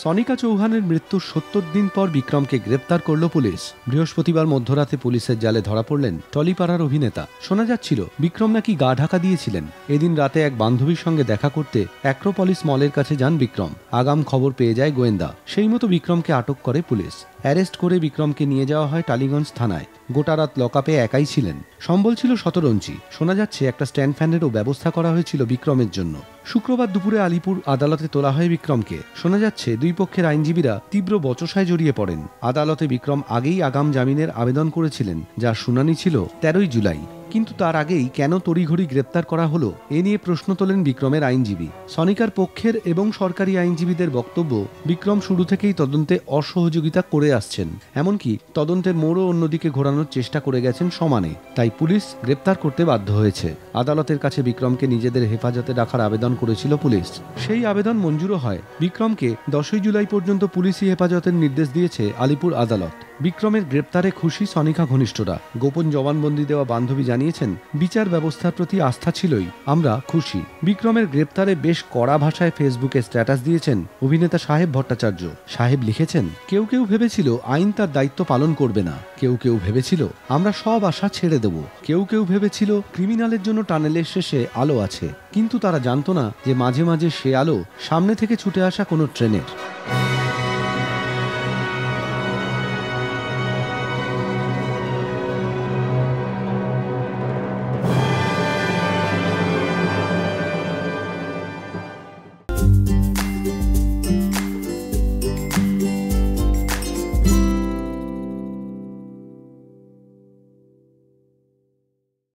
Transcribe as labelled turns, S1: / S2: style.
S1: সনিকা চৌহানের মৃত্যুর ৭০ দিন পর বিক্রমকে গ্রেপ্তার করল পুলিশ। বৃহস্পতিবার মধ্যরাতে পুলিশের জালে ধরা পড়লেন টলিপাড়ার অভিনেতা। শোনা যাচ্ছিল বিক্রম নাকি গা ঢাকা দিয়েছিলেন। এদিন রাতে এক বান্ধবীর সঙ্গে দেখা করতে অ্যাক্রোপলিস মলের কাছে যান বিক্রম। আগাম খবর পেয়ে যায় গোয়েন্দা, সেই মতো বিক্রমকে আটক করে পুলিশ। অ্যারেস্ট করে বিক্রমকে নিয়ে যাওয়া হয় টালিগঞ্জ থানায়। গোটা রাত লকআপে একাই ছিলেন। সম্বল ছিল শতরঞ্চি। শোনা যাচ্ছে একটা স্ট্যান্ড ফ্যানেরও ব্যবস্থা করা হয়েছিল বিক্রমের জন্য। শুক্রবার দুপুরে আলিপুর আদালতে তোলা হয় বিক্রমকে। শোনা যাচ্ছে দুই পক্ষের আইনজীবীরা তীব্র বচসায় জড়িয়ে পড়েন। আদালতে বিক্রম আগেই আগাম জামিনের আবেদন করেছিলেন, যার শুনানি ছিল 13ই জুলাই। কিন্তু তার আগেই কেন তড়িঘড়ি গ্রেপ্তার করা হলো, এ নিয়ে প্রশ্ন তোলেন বিক্রমের আইনজীবী। সনিকার পক্ষের এবং সরকারি আইনজীবীদের বক্তব্য, বিক্রম শুরু থেকেই তদন্তে অসহযোগিতা করে আসছেন, এমনকি তদন্তের মোড়ও অন্যদিকে ঘোরানোর চেষ্টা করে গেছেন সমানে। তাই পুলিশ গ্রেপ্তার করতে বাধ্য হয়েছে। আদালতের কাছে বিক্রমকে নিজেদের হেফাজতে রাখার আবেদন করেছিল পুলিশ। সেই আবেদন মঞ্জুরও হয়। বিক্রমকে 10ই জুলাই পর্যন্ত পুলিশি হেফাজতের নির্দেশ দিয়েছে আলিপুর আদালত। বিক্রমের গ্রেপ্তারে খুশি সনিকা ঘনিষ্ঠরা। গোপন জবানবন্দি দেওয়া বান্ধবী জানিয়েছেন, বিচার ব্যবস্থার প্রতি আস্থা ছিলই, আমরা খুশি। বিক্রমের গ্রেপ্তারে বেশ কড়া ভাষায় ফেসবুকে স্ট্যাটাস দিয়েছেন অভিনেতা সাহেব ভট্টাচার্য। সাহেব লিখেছেন, কেউ কেউ ভেবেছিল আইন তার দায়িত্ব পালন করবে না, কেউ কেউ ভেবেছিল আমরা সব আশা ছেড়ে দেব, কেউ কেউ ভেবেছিল ক্রিমিনালের জন্য টানেলের শেষে আলো আছে, কিন্তু তারা জানতো না যে মাঝে মাঝে সে আলো সামনে থেকে ছুটে আসা কোনো ট্রেনের।